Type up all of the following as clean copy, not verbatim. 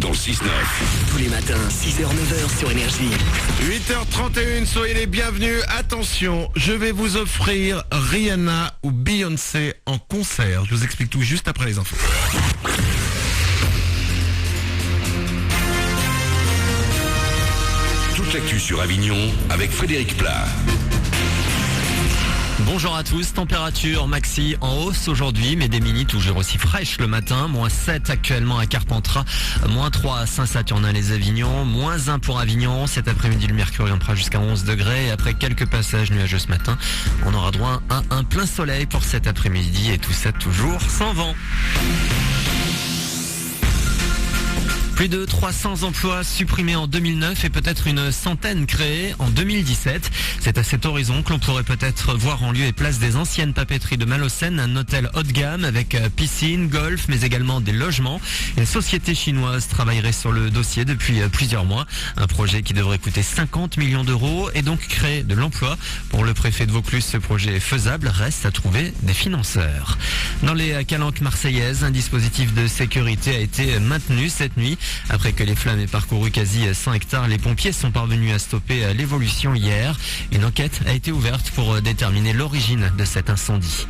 dans le 6-9. Tous les matins, 6h-9h sur Énergie. 8h31, soyez les bienvenus. Attention, je vais vous offrir Rihanna ou Beyoncé en concert. Je vous explique tout juste après les infos. Toute l'actu sur Avignon avec Frédéric Plat. Bonjour à tous, température maxi en hausse aujourd'hui, mais des mini toujours aussi fraîches le matin, -7 actuellement à Carpentras, -3 à Saint-Saturnin-les-Avignon, -1 pour Avignon. Cet après-midi le mercure grimpera jusqu'à 11 degrés et après quelques passages nuageux ce matin, on aura droit à un plein soleil pour cet après-midi et tout ça toujours sans vent. Plus de 300 emplois supprimés en 2009 et peut-être une centaine créés en 2017. C'est à cet horizon que l'on pourrait peut-être voir en lieu et place des anciennes papeteries de Malaucène un hôtel haut de gamme avec piscine, golf, mais également des logements. Une société chinoise travaillerait sur le dossier depuis plusieurs mois. Un projet qui devrait coûter 50 millions d'euros et donc créer de l'emploi. Pour le préfet de Vaucluse, ce projet est faisable, reste à trouver des financeurs. Dans les calanques marseillaises, un dispositif de sécurité a été maintenu cette nuit. Après que les flammes aient parcouru quasi 100 hectares, les pompiers sont parvenus à stopper l'évolution hier. Une enquête a été ouverte pour déterminer l'origine de cet incendie.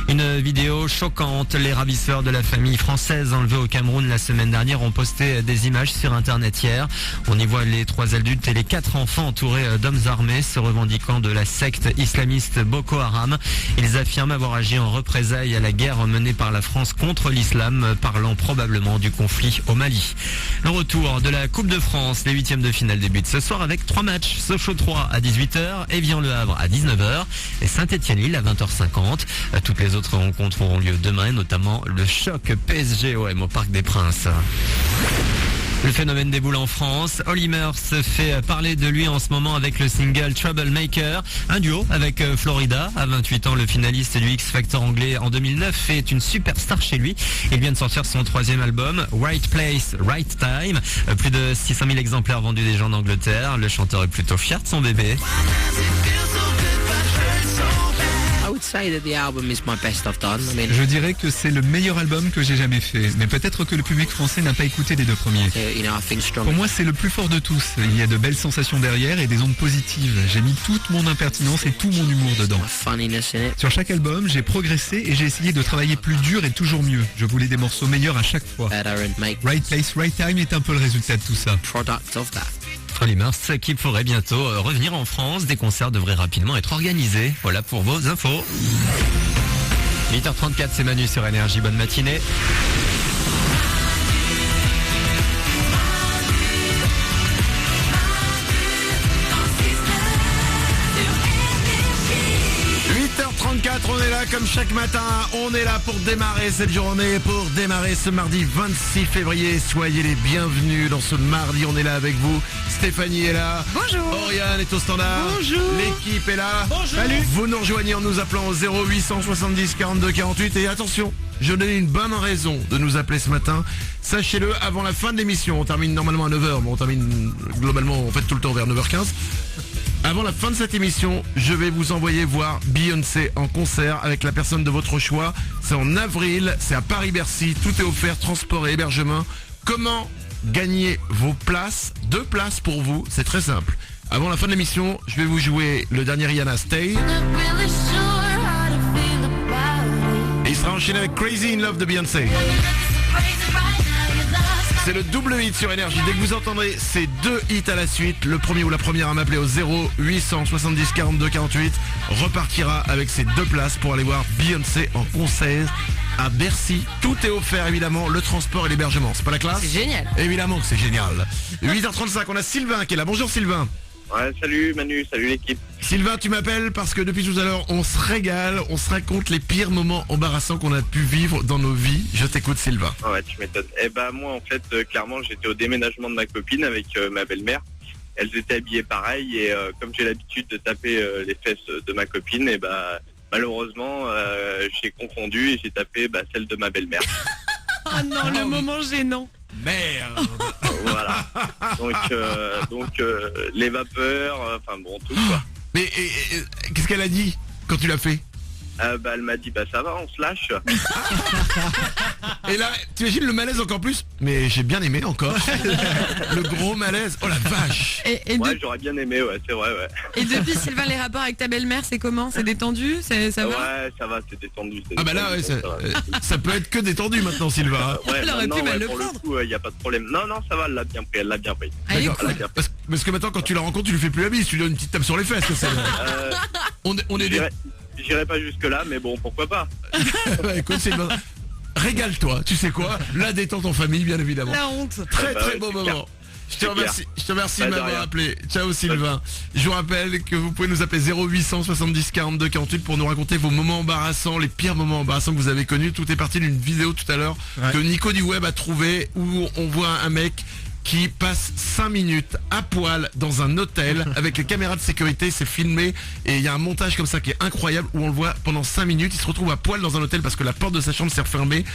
Une vidéo choquante. Les ravisseurs de la famille française enlevée au Cameroun la semaine dernière ont posté des images sur internet hier. On y voit les 3 adultes et les 4 enfants entourés d'hommes armés se revendiquant de la secte islamiste Boko Haram. Ils affirment avoir agi en représailles à la guerre menée par la France contre l'islam, parlant probablement du conflit au Mali. Le retour de la Coupe de France, les 8e de finale débutent ce soir avec 3 matchs. Sochaux 3 à 18h, Évian-le Havre à 19h et Saint-Étienne-Lille à 20h50. Toutes les autres rencontres auront lieu demain, notamment le choc PSG-OM au Parc des Princes. Le phénomène déboule en France. Olly Murs fait parler de lui en ce moment avec le single Troublemaker. Un duo avec Florida. À 28 ans, le finaliste du X Factor anglais en 2009 est une superstar chez lui. Il vient de sortir son 3e album, Right Place, Right Time. Plus de 600 000 exemplaires vendus déjà en Angleterre. Le chanteur est plutôt fier de son bébé. Je dirais que c'est le meilleur album que j'ai jamais fait, mais peut-être que le public français n'a pas écouté les 2 premiers. Pour moi, c'est le plus fort de tous. Il y a de belles sensations derrière et des ondes positives. J'ai mis toute mon impertinence et tout mon humour dedans. Sur chaque album, j'ai progressé et j'ai essayé de travailler plus dur et toujours mieux. Je voulais des morceaux meilleurs à chaque fois. Right Place, Right Time est un peu le résultat de tout ça. Olly Murs qui pourrait bientôt revenir en France. Des concerts devraient rapidement être organisés. Voilà pour vos infos. 8h34, c'est Manu sur Énergie. Bonne matinée. On est là comme chaque matin, on est là pour démarrer cette journée, pour démarrer ce mardi 26 février. Soyez les bienvenus dans ce mardi, on est là avec vous. Stéphanie est là. Bonjour. Oriane est au standard. Bonjour. L'équipe est là. Bonjour. Salut. Vous nous rejoignez en nous appelant au 0870 42 48 et attention, je donne une bonne raison de nous appeler ce matin. Sachez-le, avant la fin de l'émission, on termine normalement à 9h, mais on termine globalement en fait tout le temps vers 9h15. Avant la fin de cette émission, je vais vous envoyer voir Beyoncé en concert avec la personne de votre choix. C'est en avril, c'est à Paris-Bercy, tout est offert, transport et hébergement. Comment gagner vos places? 2 places pour vous, c'est très simple. Avant la fin de l'émission, je vais vous jouer le dernier Rihanna, Stay. Et il sera enchaîné avec Crazy in Love de Beyoncé. C'est le double hit sur Énergie. Dès que vous entendrez ces 2 hits à la suite, le premier ou la première à m'appeler au 0870 42 48 repartira avec ces 2 places pour aller voir Beyoncé en concert à Bercy. Tout est offert évidemment, le transport et l'hébergement. C'est pas la classe? C'est génial. Évidemment que c'est génial. 8h35, on a Sylvain qui est là. Bonjour Sylvain. Ouais, salut Manu, salut l'équipe. Sylvain, tu m'appelles parce que depuis tout à l'heure, on se régale, on se raconte les pires moments embarrassants qu'on a pu vivre dans nos vies. Je t'écoute Sylvain. Ouais, tu m'étonnes. Moi en fait, clairement, j'étais au déménagement de ma copine avec ma belle-mère. Elles étaient habillées pareil et comme j'ai l'habitude de taper les fesses de ma copine, malheureusement, j'ai confondu et j'ai tapé celle de ma belle-mère. Oh non, le moment gênant. Merde. Voilà. Donc les vapeurs, tout quoi. Mais qu'est-ce qu'elle a dit quand tu l'as fait? Elle m'a dit, ça va, on se lâche. Et là, t'imagines le malaise encore plus? Mais j'ai bien aimé encore. Le gros malaise. Oh la vache. Ouais, j'aurais bien aimé, ouais, c'est vrai, ouais. Et depuis, Sylvain, les rapports avec ta belle-mère, c'est comment? C'est détendu? Ça va? Ouais, ça va, c'est détendu. Ah bah là, ouais, ça peut être que détendu maintenant, Sylvain. Ouais, Elle aurait pu mal le pour prendre. le coup, il n'y a pas de problème. Non, ça va, elle l'a bien pris. Elle est D'accord. cool. Parce que maintenant, quand tu la rencontres, tu lui fais plus la bise, tu lui donnes une petite tape sur les fesses. Ça. On est des... J'irai pas jusque là, mais bon, pourquoi pas. Ouais, écoute, Sylvain, régale-toi, tu sais quoi? La détente en famille, bien évidemment. La honte. Très Bah très ouais, beau c'est moment. Je te remercie de de m'avoir rien. appelé. Ciao Sylvain. Je vous rappelle que vous pouvez nous appeler 0800 70 42 48 pour nous raconter vos moments embarrassants, les pires moments embarrassants que vous avez connus. Tout est parti d'une vidéo tout à l'heure que Nico du Web a trouvé où on voit un mec qui passe 5 minutes à poil dans un hôtel avec les caméras de sécurité, c'est filmé et il y a un montage comme ça qui est incroyable où on le voit pendant 5 minutes, il se retrouve à poil dans un hôtel parce que la porte de sa chambre s'est refermée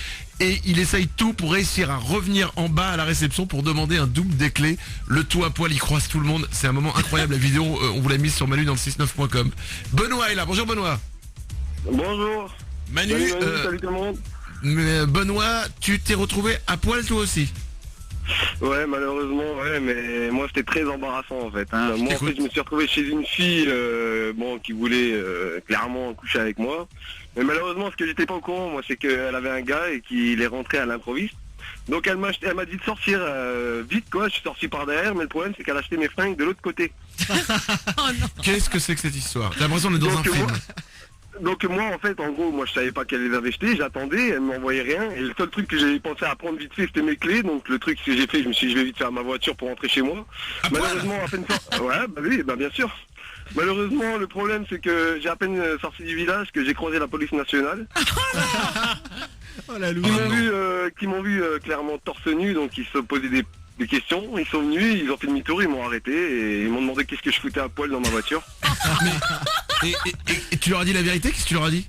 et il essaye tout pour réussir à revenir en bas à la réception pour demander un double des clés, le tout à poil, il croise tout le monde, c'est un moment incroyable, la vidéo on vous l'a mise sur Manu dans le 69.com. Benoît est là, bonjour Benoît. Bonjour. Manu, Salut tout le monde. Benoît, tu t'es retrouvé à poil toi aussi? Ouais, malheureusement, ouais, mais moi c'était très embarrassant en fait. Ah, Moi en fait, je me suis retrouvé chez une fille qui voulait clairement coucher avec moi. Mais malheureusement, ce que j'étais pas au courant, moi, c'est qu'elle avait un gars et qu'il est rentré à l'improviste. Donc elle m'a dit de sortir vite quoi, je suis sorti par derrière, mais le problème c'est qu'elle a acheté mes fringues de l'autre côté. Oh non. Qu'est-ce que c'est que cette histoire? J'ai l'impression qu'on est dans un film. Donc moi en fait, en gros, moi je savais pas qu'elle les avait jetées, j'attendais, elle m'envoyait rien, et le seul truc que j'avais pensé à prendre vite fait c'était mes clés, donc le truc que j'ai fait, je me suis dit je vais vite faire ma voiture pour rentrer chez moi. Malheureusement à peine ouais, bah oui, bah bien sûr. Malheureusement le problème c'est que j'ai à peine sorti du village que j'ai croisé la police nationale. Oh la loupe. Qui m'ont vu clairement torse nu, donc ils se posaient des questions, ils sont venus, ils ont fait demi-tour, ils m'ont arrêté et ils m'ont demandé qu'est-ce que je foutais à poil dans ma voiture. Et tu leur as dit la vérité? Qu'est-ce que tu leur as dit?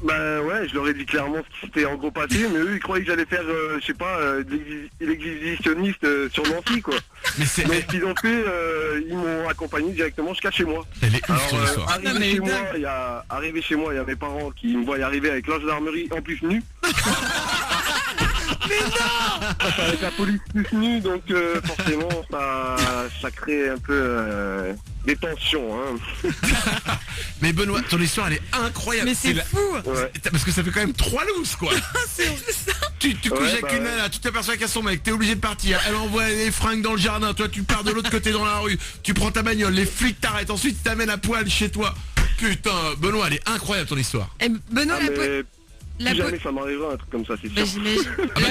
Bah ouais, je leur ai dit clairement ce qui s'était en gros passé, mais eux ils croyaient que j'allais faire, je sais pas, de l'exhibitionniste sur Nancy quoi. Mais c'est... Donc ce qu'ils ont fait, ils m'ont accompagné directement jusqu'à chez moi. Elle est ouf ton histoire. Arrivé chez moi, il y a mes parents qui me voient arriver avec la gendarmerie en plus nu. Mais non. Avec la police plus nue, donc forcément ça crée un peu des tensions. Hein. Mais Benoît, ton histoire elle est incroyable. Mais c'est fou. Ouais. Parce que ça fait quand même 3 looses quoi. C'est ça. Tu couches avec une ouais. nana, tu t'aperçois qu'elle a son mec, t'es obligé de partir, elle envoie les fringues dans le jardin, toi tu pars de l'autre côté dans la rue, tu prends ta bagnole, les flics t'arrêtent, ensuite ils t'amènent à poil chez toi. Putain, Benoît, elle est incroyable ton histoire. Et Benoît, Plus jamais ça m'arrivera un truc comme ça, c'est sûr. j'imagine. Ah bah,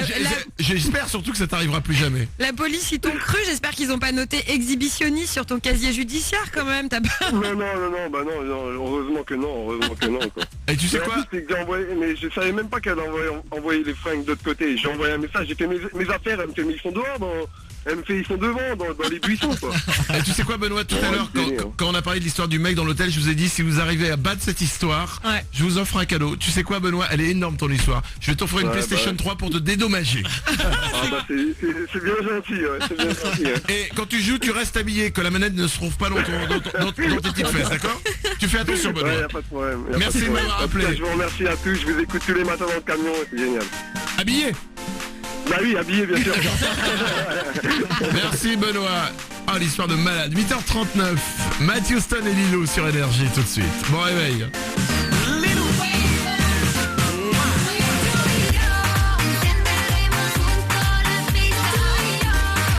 j'espère surtout que ça t'arrivera plus jamais. La police, ils t'ont cru, j'espère qu'ils ont pas noté exhibitionniste sur ton casier judiciaire quand même, t'as pas... Non, heureusement que non, quoi. Et tu sais Mais en quoi? plus, c'est que j'ai envoyé, mais je savais même pas qu'elle envoyé les fringues de l'autre côté. J'ai envoyé un message, j'ai fait mes affaires, elle me fait mais ils sont dehors, elle me fait ils sont devant, dans les buissons quoi. Et tu sais quoi Benoît, tout à Ouais, l'heure c'est bien. quand on a parlé de l'histoire du mec dans l'hôtel, je vous ai dit si vous arrivez à battre cette histoire, Ouais. je vous offre un cadeau. Tu sais quoi Benoît, elle est énorme ton histoire. Je vais t'offrir une Ouais, PlayStation 3 pour te dédommager. Ah bah c'est bien gentil, ouais, c'est bien gentil. Ouais. Et quand tu joues, tu restes habillé, que la manette ne se trouve pas dans tes petites fesses, d'accord? Tu fais attention Benoît. Ouais, y a pas de problème. Merci de m'avoir En tout cas, appelé. je vous remercie à tous, je vous écoute tous les matins dans le camion, c'est génial. Habillé. Bah oui, habillé bien sûr. Merci Benoît. Ah l'histoire de malade. 8h39. Matthew Stone et Lilo sur Énergie tout de suite. Bon réveil.